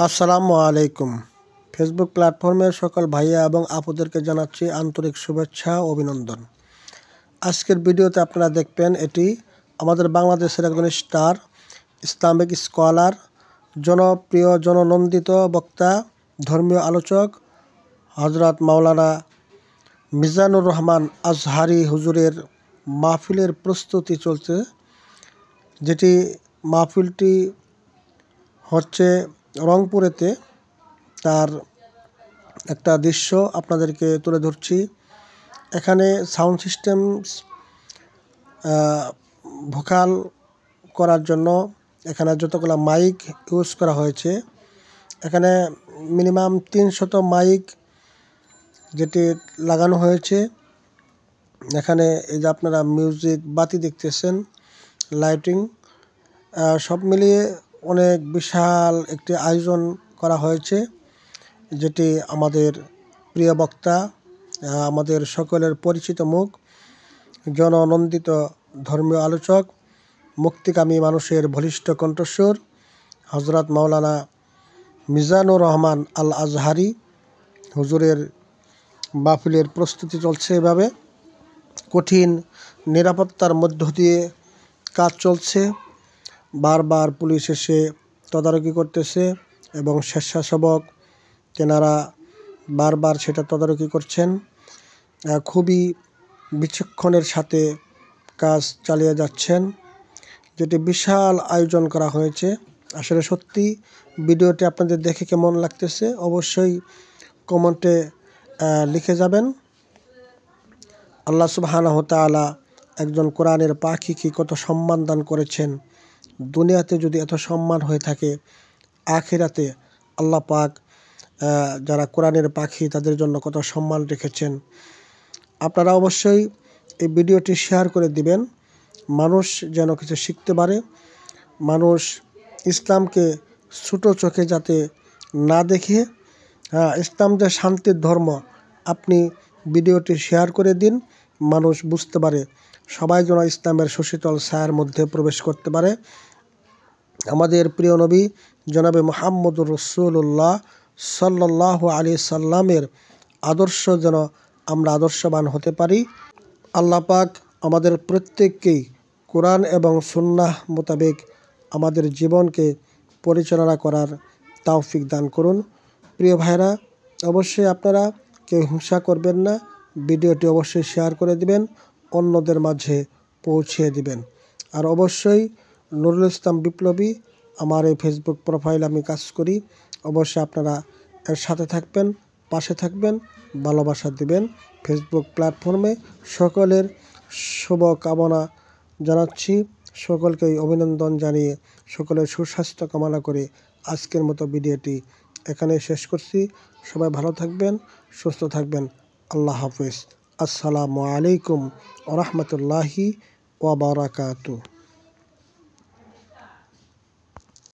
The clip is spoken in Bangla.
আসসালামু আলাইকুম। ফেসবুক প্ল্যাটফর্মের সকল ভাইয়া এবং আপুদেরকে জানাচ্ছি আন্তরিক শুভেচ্ছা ও অভিনন্দন। আজকের ভিডিওতে আপনারা দেখবেন এটি আমাদের বাংলাদেশের একজন স্টার ইসলামিক স্কলার, জনপ্রিয় জননন্দিত বক্তা, ধর্মীয় আলোচক হযরত মাওলানা মিজানুর রহমান আজহারি হুজুরের মাহফিলের প্রস্তুতি চলছে, যেটি মাহফিলটি হচ্ছে রংপুরেতে। তার একটা দৃশ্য আপনাদেরকে তুলে ধরছি। এখানে সাউন্ড সিস্টেম ভোকাল করার জন্য এখানে যতগুলো মাইক ইউজ করা হয়েছে, এখানে মিনিমাম 300 মাইক যেটি লাগানো হয়েছে। এখানে এই যে আপনারা মিউজিক বাতি দেখতেছেন, লাইটিং, সব মিলিয়ে অনেক বিশাল একটি আয়োজন করা হয়েছে, যেটি আমাদের প্রিয় বক্তা, আমাদের সকলের পরিচিত মুখ, জননন্দিত ধর্মীয় আলোচক, মুক্তিকামী মানুষের বলিষ্ঠ কণ্ঠস্বর হযরত মাওলানা মিজানুর রহমান আল আজহারি হুজুরের মাহফিলের প্রস্তুতি চলছে। এভাবে কঠিন নিরাপত্তার মধ্য দিয়ে কাজ চলছে। বারবার পুলিশ এসে তদারকি করতেছে এবং স্বেচ্ছাসেবক তেনারা বারবার সেটা তদারকি করছেন। খুবই বিচক্ষণের সাথে কাজ চালিয়ে যাচ্ছেন, যেটি বিশাল আয়োজন করা হয়েছে। আসলে সত্যি ভিডিওটি আপনাদের দেখে কেমন লাগতেছে অবশ্যই কমেন্টে লিখে যাবেন। আল্লাহ সুবহানাহু ওয়া তাআলা একজন কোরআনের পাখিকে কত সম্মান দান করেছেন। দুনিয়াতে যদি এত সম্মান হয়ে থাকে, আখিরাতে আল্লাহ পাক যারা কোরআনের পাখি তাদের জন্য কত সম্মান রেখেছেন। আপনারা অবশ্যই এই ভিডিওটি শেয়ার করে দিবেন, মানুষ যেন কিছু শিখতে পারে। মানুষ ইসলামকে ছোটো চোখে যাতে না দেখে, ইসলাম যে শান্তির ধর্ম, আপনি ভিডিওটি শেয়ার করে দিন, মানুষ বুঝতে পারে, সবাই যেন ইসলামের সুশীতল ছায়ার মধ্যে প্রবেশ করতে পারে। আমাদের প্রিয় নবী জনাবে মুহাম্মদুর রাসূলুল্লাহ সাল্লাল্লাহু আলাইহি সাল্লামের আদর্শ যেন আমরা আদর্শবান হতে পারি। আল্লাহ পাক আমাদের প্রত্যেককেই কোরআন এবং সুন্নাহ মোতাবেক আমাদের জীবনকে পরিচালনা করার তৌফিক দান করুন। প্রিয় ভাইরা, অবশ্যই আপনারা কেউ হিংসা করবেন না, ভিডিওটি অবশ্যই শেয়ার করে দিবেন, অন্যদের মাঝে পৌঁছে দিবেন। আর অবশ্যই নুরুল ইসলাম বিপ্লবী আমার এই ফেসবুক প্রোফাইল আমি কাজ করি, অবশ্যই আপনারা এর সাথে থাকবেন, পাশে থাকবেন, ভালোবাসা দিবেন। ফেসবুক প্ল্যাটফর্মে সকলের শুভকামনা জানাচ্ছি, সকলকেই অভিনন্দন জানিয়ে সকলের সুস্বাস্থ্য কামনা করে আজকের মতো ভিডিওটি এখানে শেষ করছি। সবাই ভালো থাকবেন, সুস্থ থাকবেন। আল্লাহ হাফেজ। আসসালামু আলাইকুম ওয়া রাহমাতুল্লাহি ওয়া বারাকাতুহু।